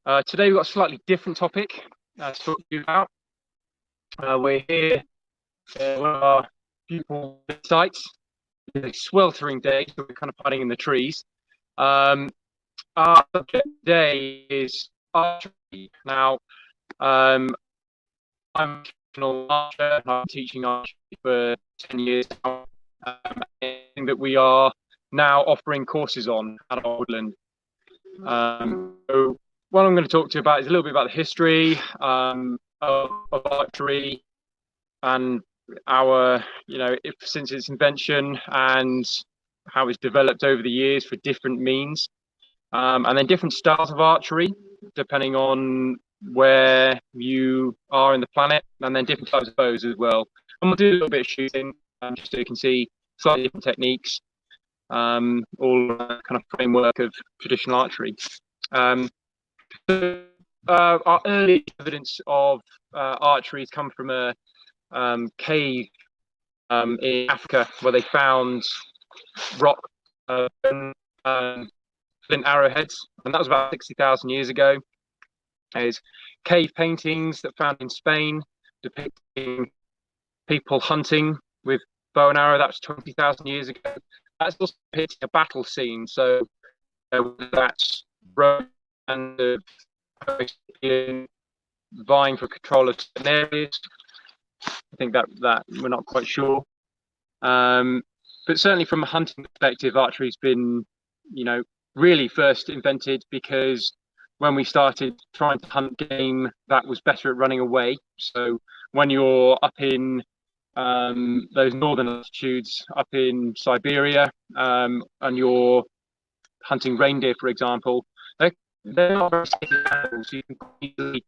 Today we've got a slightly different topic to talk to you about. We're here at one of our beautiful sites. It's a sweltering day, so we're kind of hiding in the trees. Our subject today is archery. Now, I'm a professional archer, and I'm teaching archery for 10 years now. That we are now offering courses on at our woodland. So what I'm going to talk to you about is a little bit about the history of archery and our, since its invention and how it's developed over the years for different means, and then different styles of archery depending on where you are in the planet, and then different types of bows as well. And we'll do a little bit of shooting, just so you can see slightly different techniques, all kind of framework of traditional archery. Our early evidence of archery has come from a cave in Africa, where they found rock flint arrowheads, and that was about 60,000 years ago. There's cave paintings that found in Spain depicting people hunting with bow and arrow. That's 20,000 years ago. That's also depicting a battle scene, so that's Rome and the vying for control of certain areas. I think that we're not quite sure, but certainly from a hunting perspective, archery's been, really first invented because when we started trying to hunt game that was better at running away. So when you're up in those northern latitudes, up in Siberia, and you're hunting reindeer, for example, they're not very sticky animals. You can easily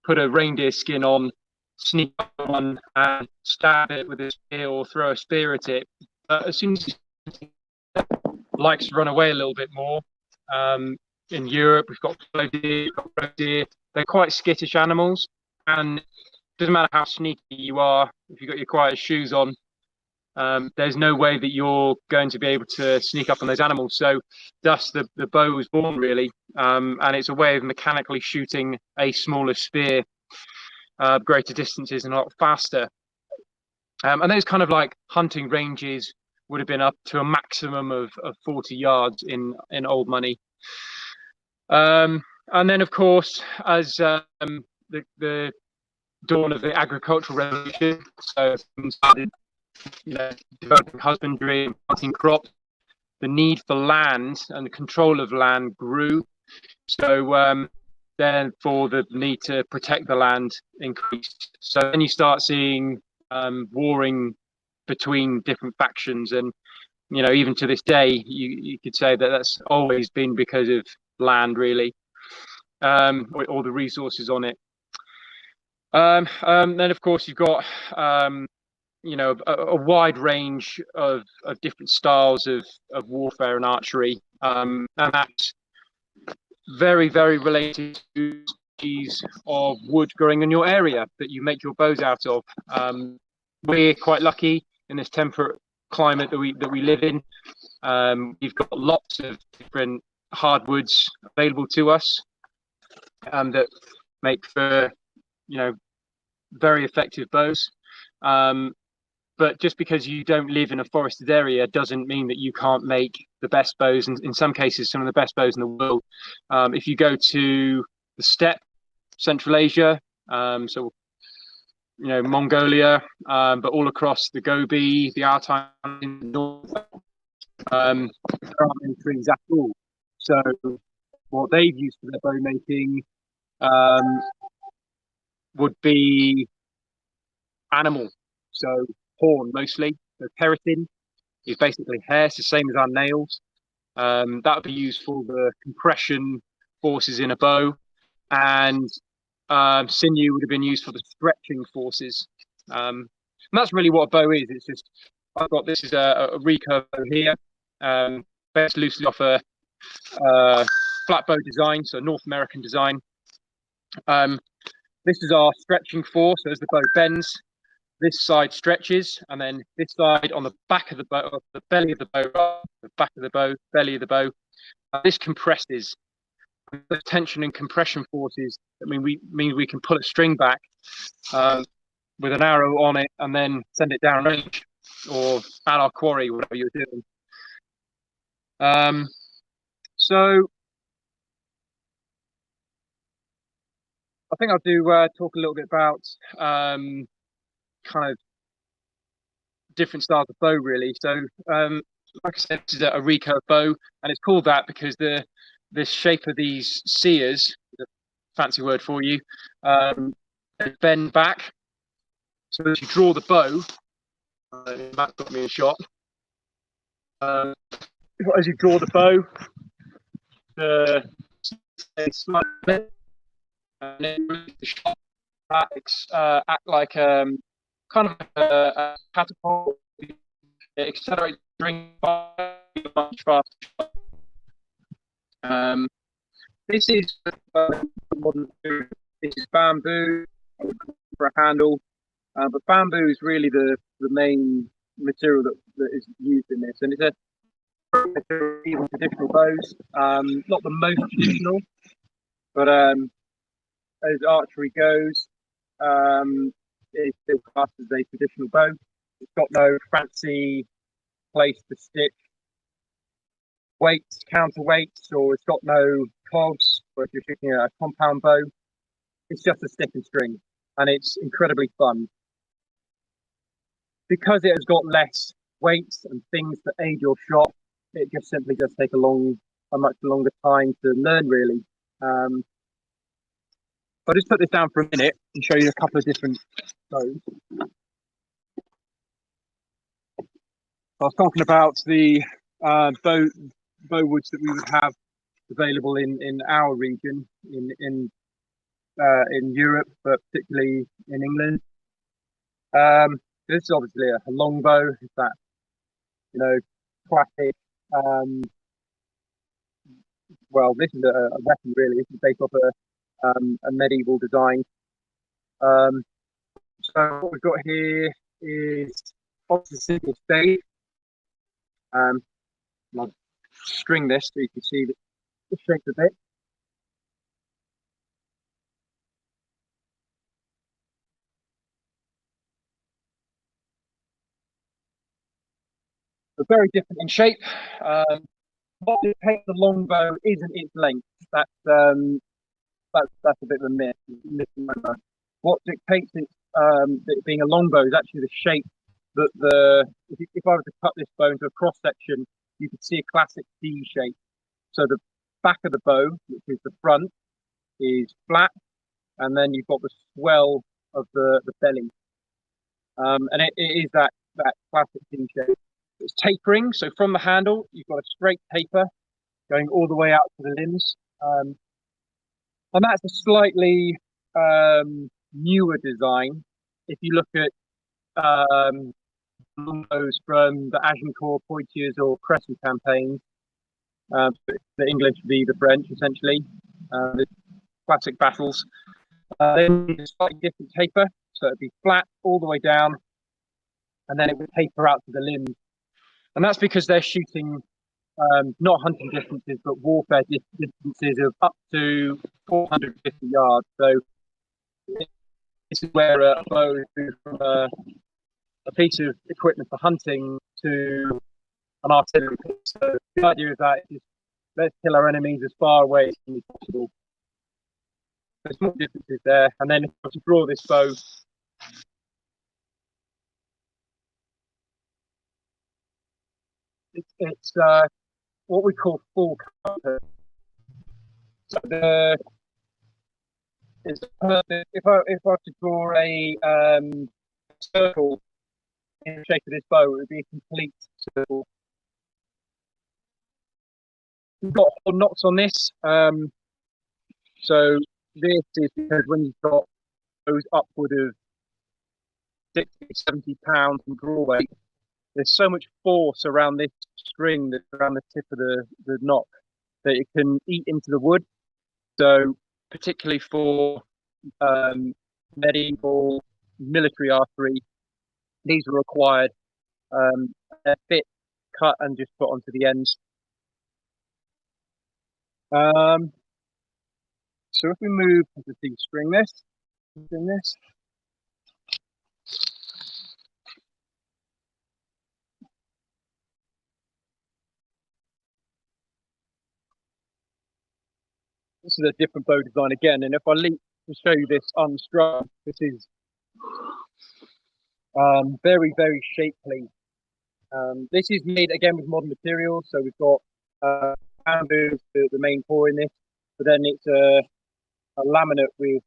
put a reindeer skin on, sneak up one, and stab it with a spear or throw a spear at it. But as soon as it likes to run away a little bit more, in Europe, we've got fallow deer, we've got roe deer. They're quite skittish animals, and it doesn't matter how sneaky you are. If you've got your quiet shoes on, there's no way that you're going to be able to sneak up on those animals. So thus the bow was born, really, and it's a way of mechanically shooting a smaller spear, greater distances and a lot faster. And those kind of like hunting ranges would have been up to a maximum of 40 yards in old money. And then, of course, as the dawn of the agricultural revolution, so started, developing husbandry and planting crops, the need for land and the control of land grew. So therefore the need to protect the land increased. So then you start seeing warring between different factions, and even to this day you could say that that's always been because of land, really, or the resources on it. Then of course you've got a wide range of different styles of warfare and archery, and that's very, very related to species of wood growing in your area that you make your bows out of. We're quite lucky in this temperate climate that we live in. We've got lots of different hardwoods available to us, that make for very effective bows. But just because you don't live in a forested area doesn't mean that you can't make the best bows, and in some cases some of the best bows in the world. If you go to the steppe, Central Asia, so Mongolia, but all across the Gobi, the Altai in the north, there aren't many trees at all. So what they've used for their bow making would be animal, so horn mostly. So keratin is basically hair. It's the same as our nails. That would be used for the compression forces in a bow, and sinew would have been used for the stretching forces. And that's really what a bow is. It's just, I've got, this is a recurve bow here, based loosely off a flat bow design, so North American design. This is our stretching force. So as the bow bends, this side stretches, and then this side on the back of the bow, the belly of the bow, the back of the bow, belly of the bow, this compresses. the tension and compression forces. I mean, we can pull a string back with an arrow on it and then send it down range or at our quarry, whatever you're doing. So I think I'll do talk a little bit about kind of different styles of bow, really. So like I said, this is a recurve bow, and it's called that because the shape of these sears, the fancy word for you, they bend back. So as you draw the bow, Matt got me a shot. As you draw the bow, the slightly bend, and then the shot act like kind of a catapult. It accelerates during much faster. This is this is bamboo for a handle, but bamboo is really the main material that is used in this, and it's a traditional bows. Not the most traditional, but as archery goes, it's still classed as a traditional bow. It's got no fancy place to stick weights, counterweights, or it's got no cogs, or if you're shooting a compound bow, it's just a stick and string, and it's incredibly fun. Because it has got less weights and things to aid your shot, it just simply does take a much longer time to learn, really. I'll just put this down for a minute and show you a couple of different bows. I was talking about the bow woods that we would have available in our region in Europe, but particularly in England. This is obviously a longbow. It's that classic. Well, this is a weapon really. This is based off a medieval design. So what we've got here is obviously single stave. I'll string this so you can see the shape of it. They're very different in shape. What dictates the longbow isn't its length. That's a bit of a myth. What dictates it being a longbow is actually the shape that if I were to cut this bow into a cross section, you could see a classic D shape. So the back of the bow, which is the front, is flat, and then you've got the swell of the belly, and it is that classic D shape. It's tapering, so from the handle you've got a straight taper going all the way out to the limbs, and that's a slightly newer design. If you look at longbows from the Agincourt, Poitiers, or Crescent campaigns, the English v the French, essentially, the classic battles, they need a slightly different taper, so it'd be flat all the way down, and then it would taper out to the limbs. And that's because they're shooting not hunting distances, but warfare distances of up to 450 yards. So this is where a bow is moved from a piece of equipment for hunting to an artillery piece. So the idea is that let's kill our enemies as far away as possible. There's more differences there. And then if I to draw this bow, it's what we call full compass. So if I was to draw a circle in the shape of this bow, it would be a complete circle. We've got knots on this. So this is because when you've got those upward of 60, 70 pounds in draw weight, there's so much force around this string that's around the tip of the knot that it can eat into the wood. So particularly for medieval military archery, these were required. They're fit, cut, and just put onto the ends. So if we move to de-string this, this is a different bow design again, and if I leap to show you this unstrung, this is very, very shapely. This is made again with modern materials, so we've got bamboo, the main core in this, but then it's a laminate with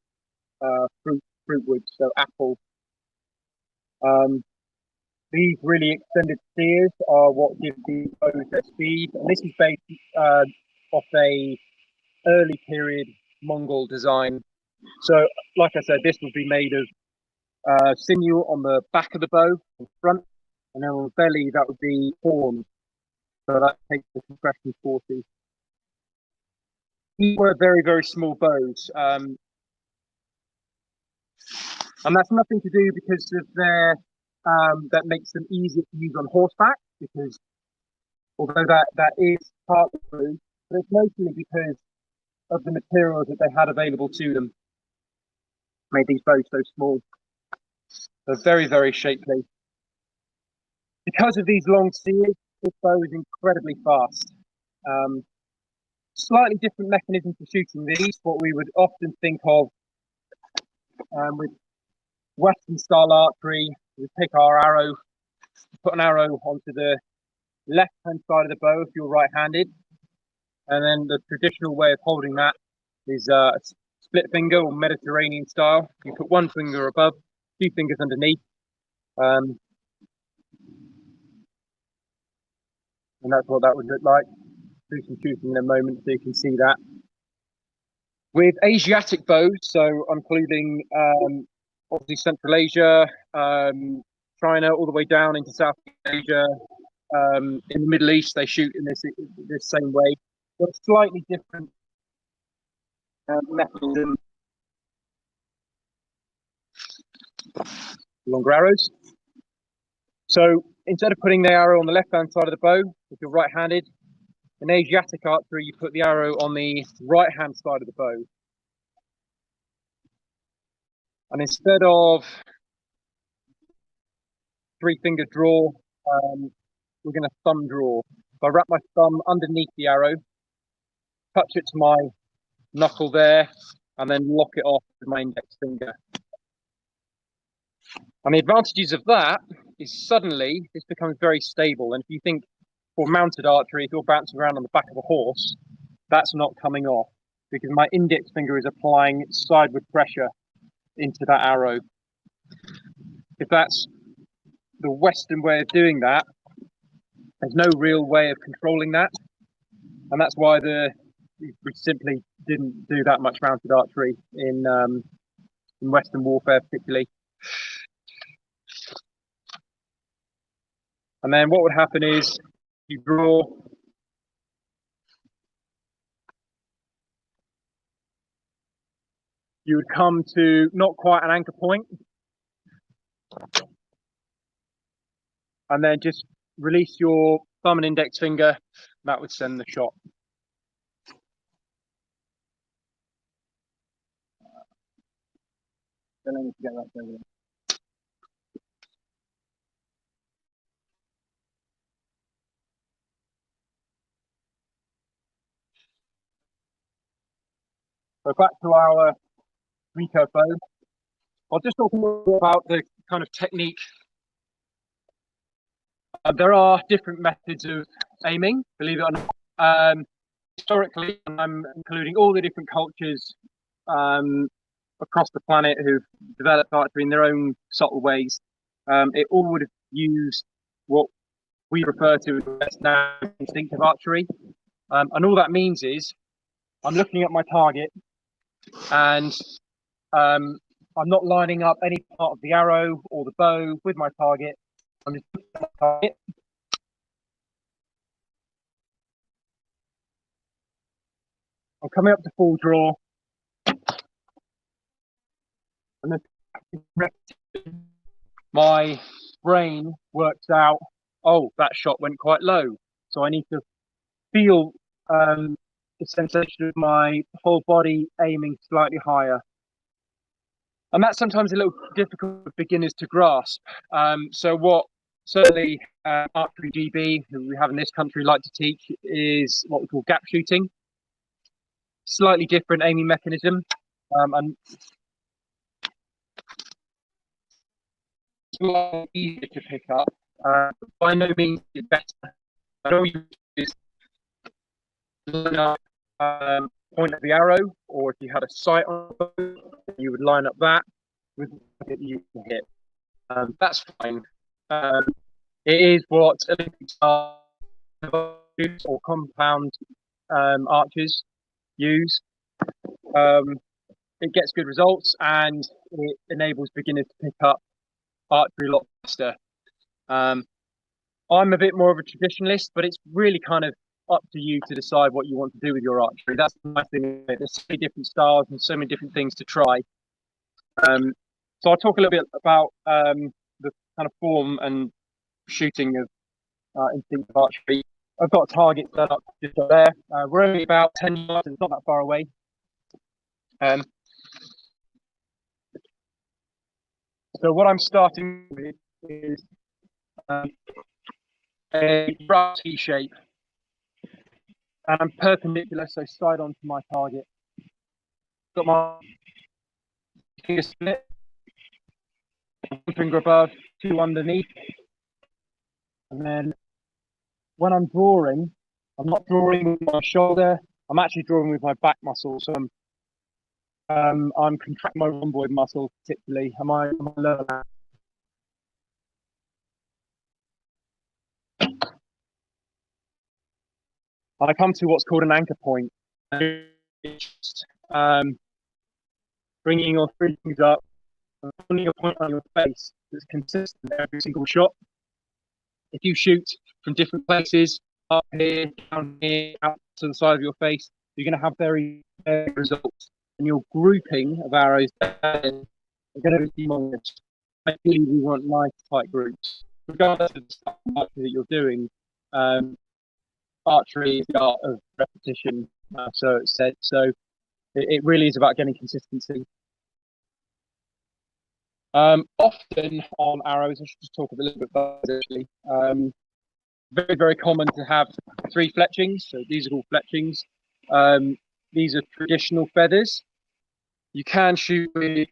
fruit wood, so apple. These really extended steers are what give the bows their speed, and this is based off a early period Mongol design. So, like I said, this would be made of sinew on the back of the bow in front, and then on the belly that would be horn. So that takes the compression forces. These were very, very small bows, and that's nothing to do because of their that makes them easier to use on horseback, because although that is partly true, but it's mostly because of the materials that they had available to them made these bows so small. They're very, very shapely. Because of these long steers, this bow is incredibly fast. Slightly different mechanism for shooting these, what we would often think of with Western style archery. We pick our arrow, put an arrow onto the left hand side of the bow if you're right handed, and then the traditional way of holding that is split finger or Mediterranean style. You put one finger above, two fingers underneath, and that's what that would look like. Do some shooting in a moment so you can see that. With Asiatic bows, so I'm including obviously Central Asia, China, all the way down into South Asia. In the Middle East, they shoot in this same way, but slightly different mechanism. Longer arrows. So instead of putting the arrow on the left-hand side of the bow, if you're right-handed, in Asiatic archery, you put the arrow on the right-hand side of the bow. And instead of three-finger draw, we're going to thumb draw. So I wrap my thumb underneath the arrow, touch it to my knuckle there, and then lock it off with my index finger. And the advantages of that is suddenly this becomes very stable. And if you think for mounted archery, if you're bouncing around on the back of a horse, that's not coming off because my index finger is applying sideward pressure into that arrow. If that's the Western way of doing that, there's no real way of controlling that. And that's why we simply didn't do that much mounted archery in Western warfare particularly. And then what would happen is you draw, you would come to not quite an anchor point, and then just release your thumb and index finger. That would send the shot. Then I need to get that over there. So back to our recurve bow. I'll just talk more about the kind of technique. There are different methods of aiming, believe it or not. Historically, I'm including all the different cultures across the planet who've developed archery in their own subtle ways. It all would have used what we refer to as now instinctive archery. And all that means is I'm looking at my target and I'm not lining up any part of the arrow or the bow with my target. I'm just looking at my target. I'm coming up to full draw. And then my brain works out, oh, that shot went quite low. So I need to feel the sensation of my whole body aiming slightly higher. And that's sometimes a little difficult for beginners to grasp. So what certainly Archery GB, who we have in this country, like to teach is what we call gap shooting. Slightly different aiming mechanism, and slightly easier to pick up. By no means is better. I know you just line up point of the arrow, or if you had a sight on it, you would line up that with the you can hit. That's fine. It is what Olympic stars or compound archers use. It gets good results and it enables beginners to pick up archery a lot faster. I'm a bit more of a traditionalist, but it's really kind of up to you to decide what you want to do with your archery. That's the nice thing. There's so many different styles and so many different things to try. So I'll talk a little bit about the kind of form and shooting of instinctive archery. I've got a target set up just up there. We're only about 10 yards, it's not that far away. So what I'm starting with is a rough T shape, and I'm perpendicular, so side onto my target. Got my finger split, one finger above, two underneath, and then when I'm drawing, I'm not drawing with my shoulder. I'm actually drawing with my back muscle. So I'm contracting my rhomboid muscle particularly. Am I lower back? I come to what's called an anchor point. Bringing your three fingers up and putting a point on your face that's consistent every single shot. If you shoot from different places, up here, down here, out to the side of your face, you're going to have very results. And your grouping of arrows are going to be humongous. Ideally, we want nice tight groups. Regardless of the stuff that you're doing, archery is the art of repetition, so it's said. So it really is about getting consistency. Often on arrows, I should just talk a little bit about it actually. Very, very common to have three fletchings. So these are all fletchings. These are traditional feathers. You can shoot with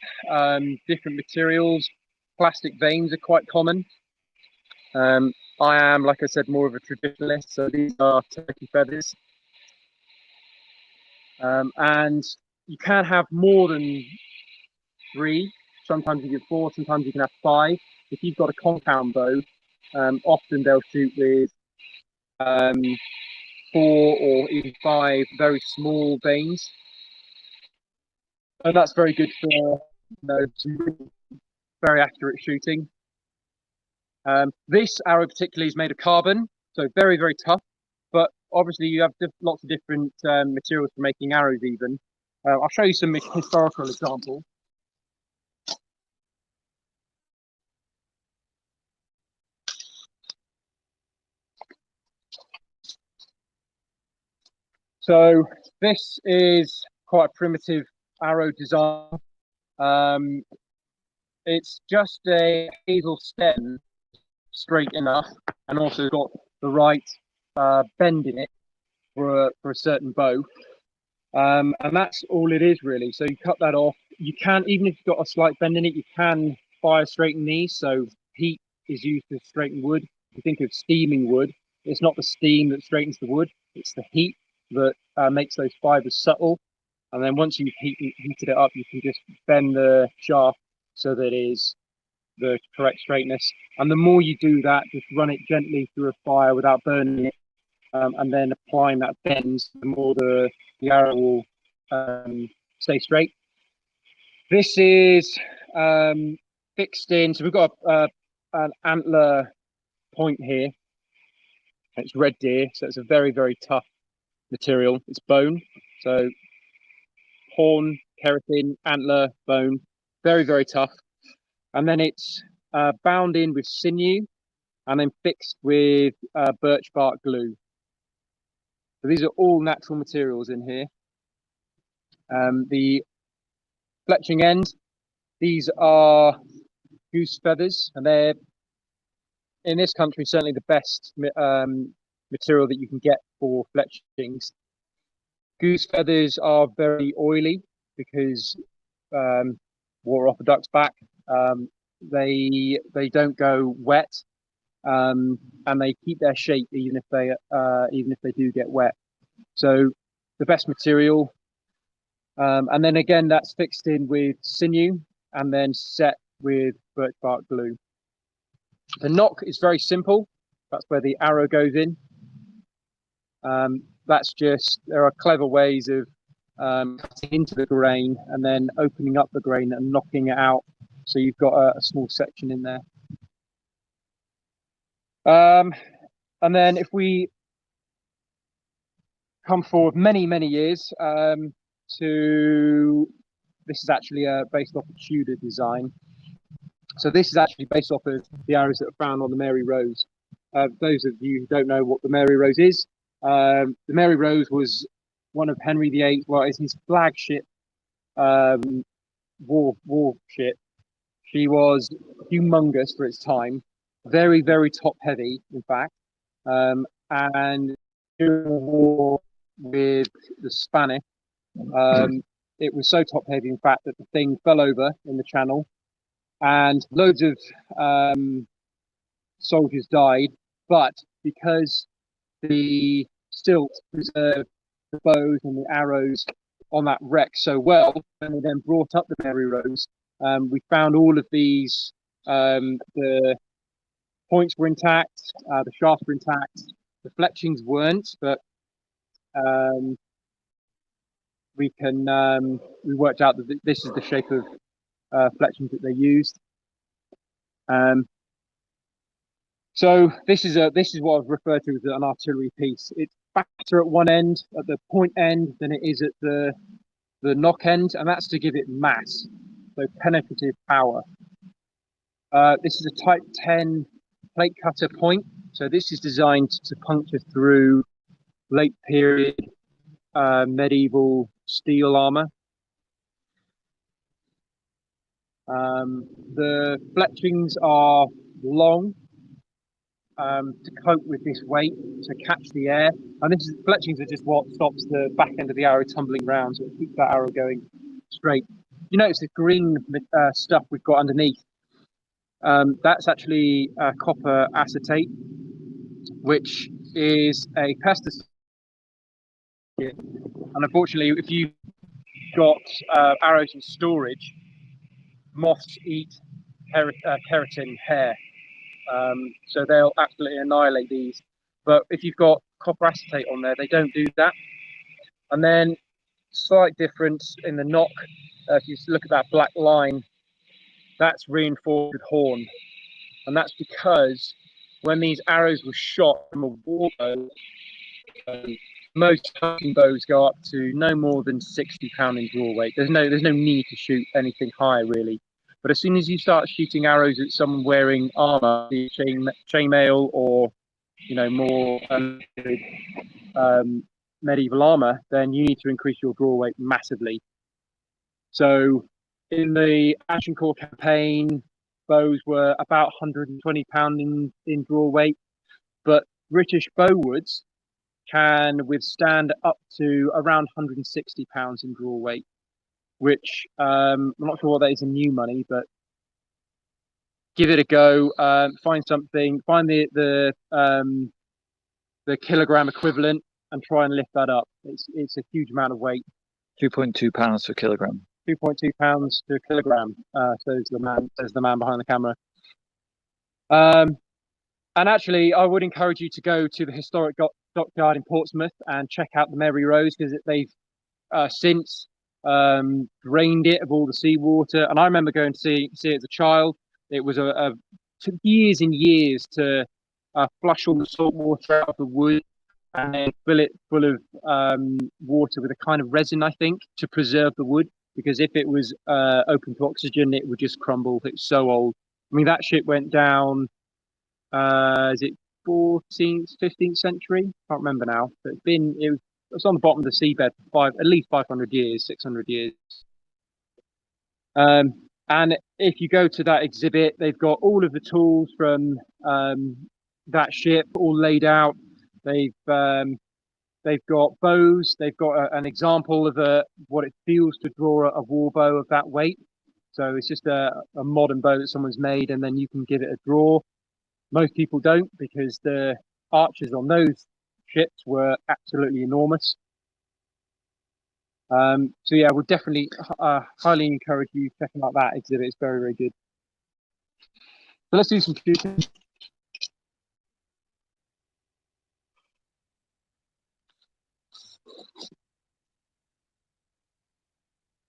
different materials. Plastic vanes are quite common. I am, like I said, more of a traditionalist. So these are turkey feathers. And you can have more than three. Sometimes you get four, sometimes you can have five. If you've got a compound bow, often they'll shoot with four or even five very small vanes. And that's very good for some very accurate shooting. This arrow particularly is made of carbon, so very, very tough. But obviously you have lots of different materials for making arrows even. I'll show you some historical examples. So this is quite a primitive arrow design. It's just a hazel stem, straight enough, and also got the right bend in it for a certain bow. And that's all it is really. So you cut that off. You can, even if you've got a slight bend in it, you can fire straighten these. So heat is used to straighten wood. You think of steaming wood. It's not the steam that straightens the wood. It's the heat that makes those fibers supple. And then once you've heated it up, you can just bend the shaft so that it is the correct straightness. And the more you do that, just run it gently through a fire without burning it, and then applying that bend, the more the arrow will stay straight. This is fixed in, so we've got an antler point here. It's red deer, so it's a very, very tough material. It's bone, so horn, keratin, antler, bone, very, very tough. And then it's bound in with sinew and then fixed with birch bark glue. So these are all natural materials in here. The fletching end, these are goose feathers, and they're, in this country, certainly the best material that you can get for fletchings. Goose feathers are very oily because water off the duck's back. They don't go wet, and they keep their shape even if they do get wet. So the best material, and then again that's fixed in with sinew and then set with birch bark glue. The knock is very simple. That's where the arrow goes in. That's just, there are clever ways of cutting into the grain and then opening up the grain and knocking it out, so you've got a small section in there. And then if we come forward many years to, this is actually based off a Tudor design. So this is actually based off of the arrows that are found on the Mary Rose. Those of you who don't know what the Mary Rose is, the Mary Rose was one of Henry VIII, well, it's his flagship warship. She was humongous for its time, very top heavy, in fact. And during the war with the Spanish, it was so top heavy, in fact, that the thing fell over in the channel, and loads of soldiers died. But because the stilt preserved the bows and the arrows on that wreck so well, when we then brought up the Mary Rose, we found all of these, the points were intact, the shafts were intact, the fletchings weren't, but we worked out that this is the shape of fletchings that they used. So this is what I've referred to as an artillery piece. It's fatter at one end, at the point end, than it is at the knock end, and that's to give it mass, so penetrative power. This is a Type 10 plate cutter point, so this is designed to puncture through late period medieval steel armor. The fletchings are long to cope with this weight, to catch the air, and fletchings are just what stops the back end of the arrow tumbling round, so it keeps that arrow going straight. You notice the green stuff we've got underneath. That's actually copper acetate, which is a pesticide. And unfortunately, if you've got arrows in storage, moths eat keratin hair, so they'll absolutely annihilate these. But if you've got copper acetate on there, they don't do that. And then slight difference in the knock, if you look at that black line, that's reinforced with horn, and that's because when these arrows were shot from a war bow, most hunting bows go up to no more than 60 pound in draw weight. There's no need to shoot anything higher, really. But as soon as you start shooting arrows at someone wearing armor, chainmail, or more medieval armor, then you need to increase your draw weight massively. So in the Agincourt campaign, bows were about 120 pound in draw weight, but British bowwoods can withstand up to around 160 pounds in draw weight, which I'm not sure what that is in new money, but give it a go. Find the kilogram equivalent and try and lift that up. It's a huge amount of weight. 2.2 pounds per kilogram. 2.2 pounds to a kilogram, says the man behind the camera. And actually, I would encourage you to go to the historic dockyard in Portsmouth and check out the Mary Rose, because they've since drained it of all the seawater. And I remember going to see it as a child. It was took years and years to flush all the salt water out of the wood and then fill it full of water with a kind of resin, I think, to preserve the wood. Because if it was open to oxygen, it would just crumble. It's so old. I mean, that ship went down. Is it 14th, 15th century. Can't remember now, but it was on the bottom of the seabed for at least 500 years, 600 years. And if you go to that exhibit, they've got all of the tools from that ship all laid out. They've got bows. They've got an example of what it feels to draw a war bow of that weight. So it's just a modern bow that someone's made, and then you can give it a draw. Most people don't, because the archers on those ships were absolutely enormous. So yeah, I would definitely highly encourage you checking out that exhibit. It's very, very good. So let's do some shooting.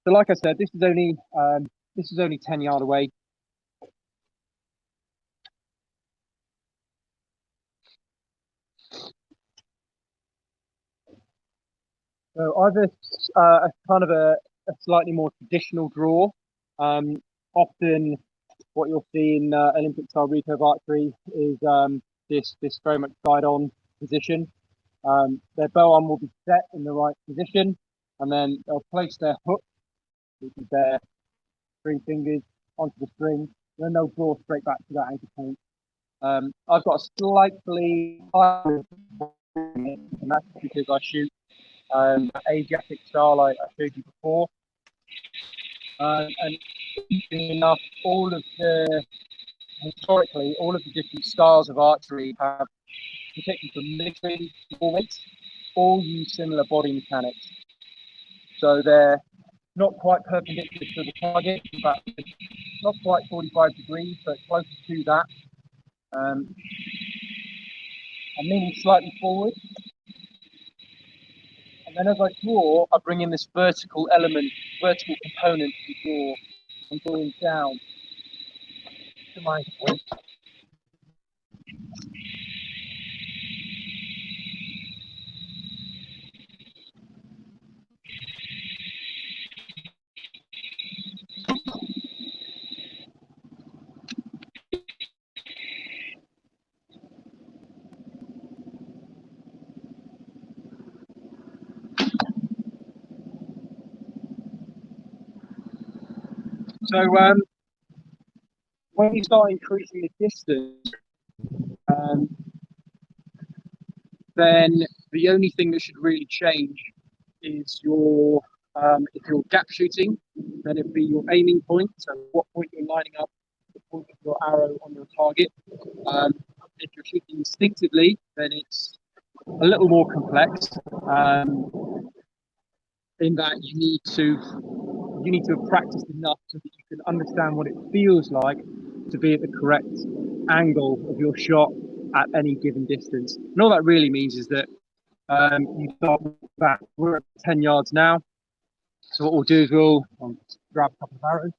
So like I said, this is only 10 yards away. So either a kind of a slightly more traditional draw. Often what you'll see in Olympic style recurve archery is this very much side on position. Their bow arm will be set in the right position, and then they'll place their hook, which is their three fingers, onto the string, and then they'll draw straight back to that anchor point. I've got a slightly higher, and that's because I shoot Asiatic style I showed you before. And interestingly enough, historically, all of the different styles of archery have, particularly for military weights, all use similar body mechanics. So they're not quite perpendicular to the target, but not quite 45 degrees, but closer to that. I'm leaning slightly forward. And then as I draw, I bring in this vertical component to draw. I'm drawing down to my point. So when you start increasing the distance, then the only thing that should really change is if you're gap shooting, then it'd be your aiming point. So what point you're lining up the point of your arrow on your target. If you're shooting instinctively, then it's a little more complex. In that you need to have practiced enough so that you can understand what it feels like to be at the correct angle of your shot at any given distance. And all that really means is that you start back. We're at 10 yards now. So what we'll do is we'll grab a couple of arrows.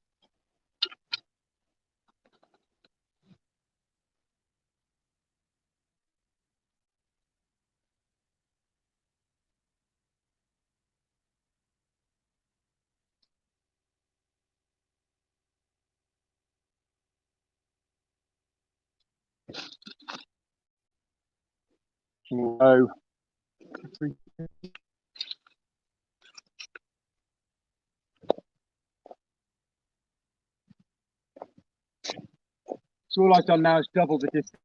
We'll go. So all I've done now is double the distance.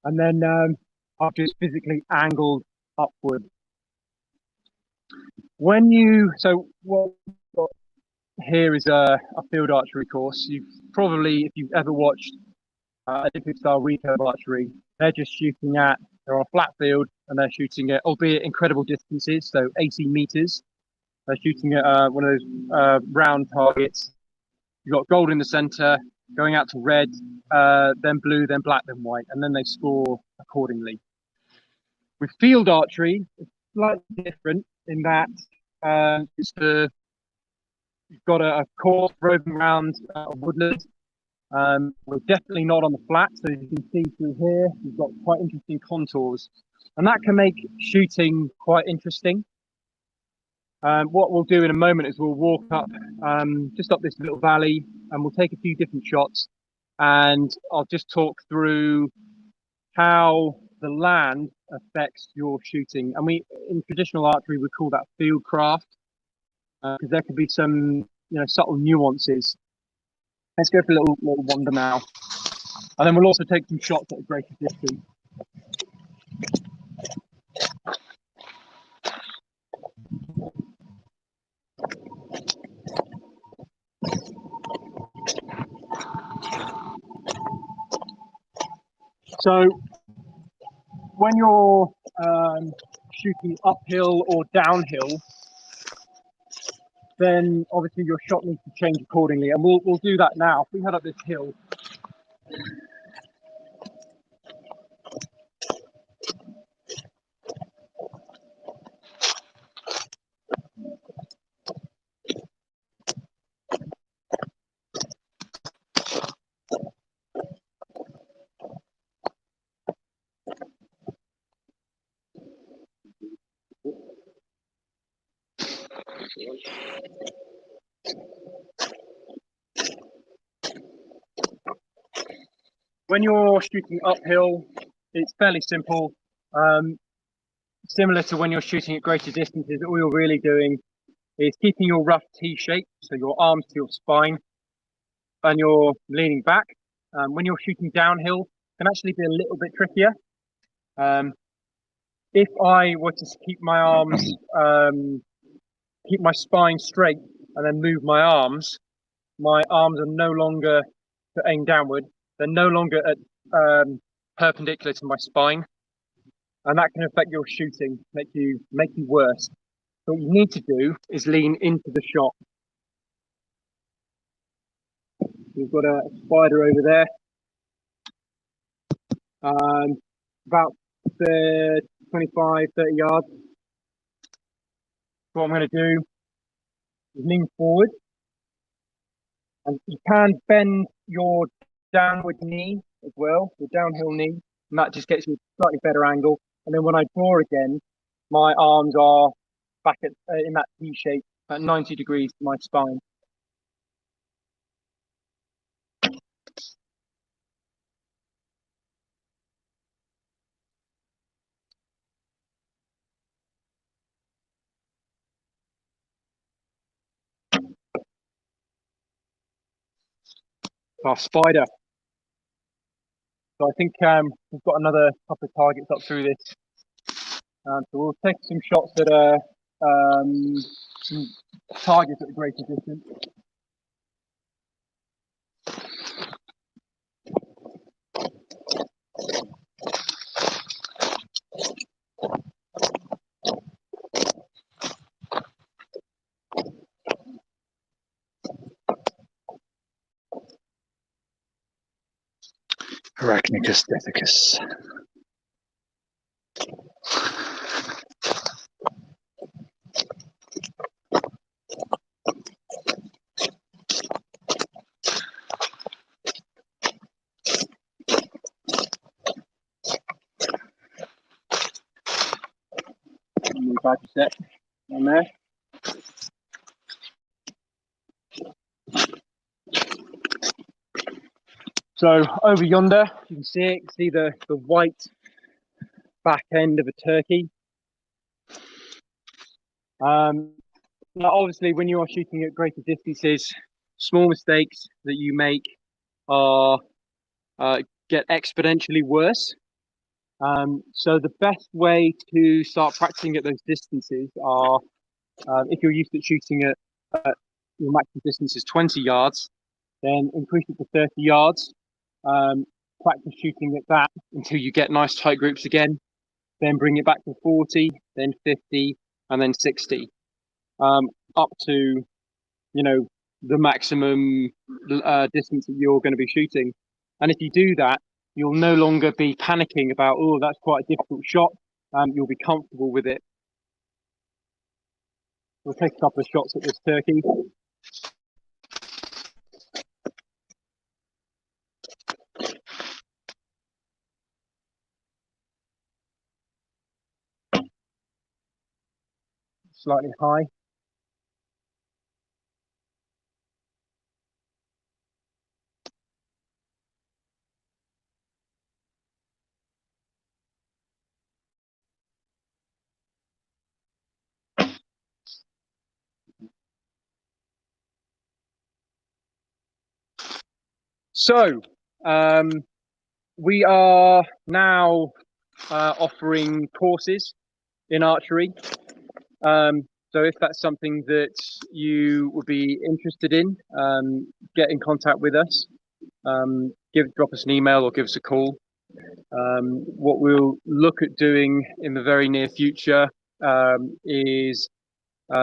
And then I've just physically angled upward. So what we've got here is a field archery course. You've probably, if you've ever watched Olympic style recurve archery, they're on a flat field and they're shooting at, albeit incredible distances, so 80 meters. They're shooting at one of those round targets. You've got gold in the center, going out to red, then blue, then black, then white, and then they score accordingly. With field archery, slightly different in that you've got a course roving around a woodland. We're definitely not on the flat, so as you can see through here, you've got quite interesting contours, and that can make shooting quite interesting. What we'll do in a moment is we'll walk up just up this little valley, and we'll take a few different shots, and I'll just talk through how the land affects your shooting. And we, in traditional archery, we call that field craft, because there could be some, subtle nuances. Let's go for a little wander now, and then we'll also take some shots at a greater distance. So when you're shooting uphill or downhill, then obviously your shot needs to change accordingly, and we'll do that now. If we head up this hill, when you're shooting uphill, it's fairly simple. Similar to when you're shooting at greater distances, all you're really doing is keeping your rough T shape, so your arms to your spine, and you're leaning back. When you're shooting downhill, it can actually be a little bit trickier. If I were to keep my arms, keep my spine straight, and then move my arms are no longer to aim downward. They're no longer at perpendicular to my spine, and that can affect your shooting, make you worse. So what you need to do is lean into the shot. We've got a spider over there, about 25, 30 yards. What I'm going to do is lean forward, and you can bend your downward knee as well, the downhill knee, and that just gets you a slightly better angle. And then when I draw again, my arms are back at in that T shape at 90 degrees to my spine. Our spider. So I think we've got another couple of targets up through this. So we'll take some shots that are some targets at a greater distance. Arachnicus dethicus. Move back a step on there. So over yonder, you can see the white back end of a turkey. Now obviously when you are shooting at greater distances, small mistakes that you make are get exponentially worse. So the best way to start practicing at those distances are, if you're used to shooting at your maximum distance is 20 yards, then increase it to 30 yards. Practice shooting at that until you get nice tight groups again. Then bring it back to 40, then 50, and then 60, up to, the maximum distance that you're going to be shooting. And if you do that, you'll no longer be panicking about, oh, that's quite a difficult shot. You'll be comfortable with it. We'll take a couple of shots at this turkey. Slightly high. So we are now offering courses in archery. So if that's something that you would be interested in, get in contact with us. Drop us an email or give us a call. What we'll look at doing in the very near future is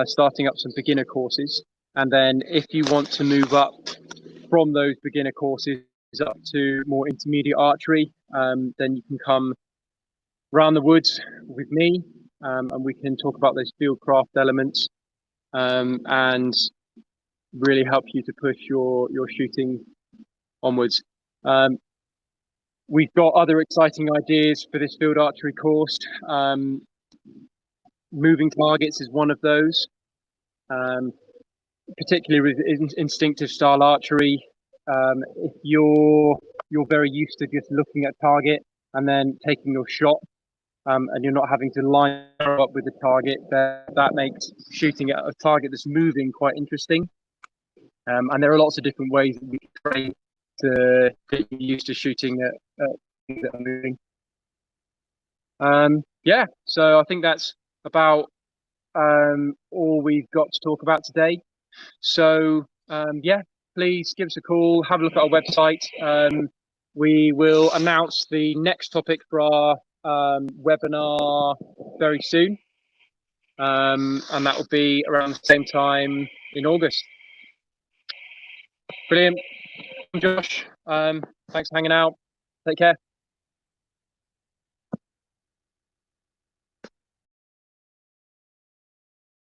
starting up some beginner courses. And then if you want to move up from those beginner courses up to more intermediate archery, then you can come round the woods with me, and we can talk about those fieldcraft elements and really help you to push your shooting onwards. We've got other exciting ideas for this field archery course. Moving targets is one of those, particularly with instinctive style archery. If you're very used to just looking at target and then taking your shot, and you're not having to line up with the target, that makes shooting at a target that's moving quite interesting. And there are lots of different ways that we can train to get used to shooting at things that are moving. Yeah, so I think that's about all we've got to talk about today. So yeah, please give us a call, have a look at our website. We will announce the next topic for our webinar very soon, and that will be around the same time in August. Brilliant. I'm Josh. Thanks for hanging out. Take care.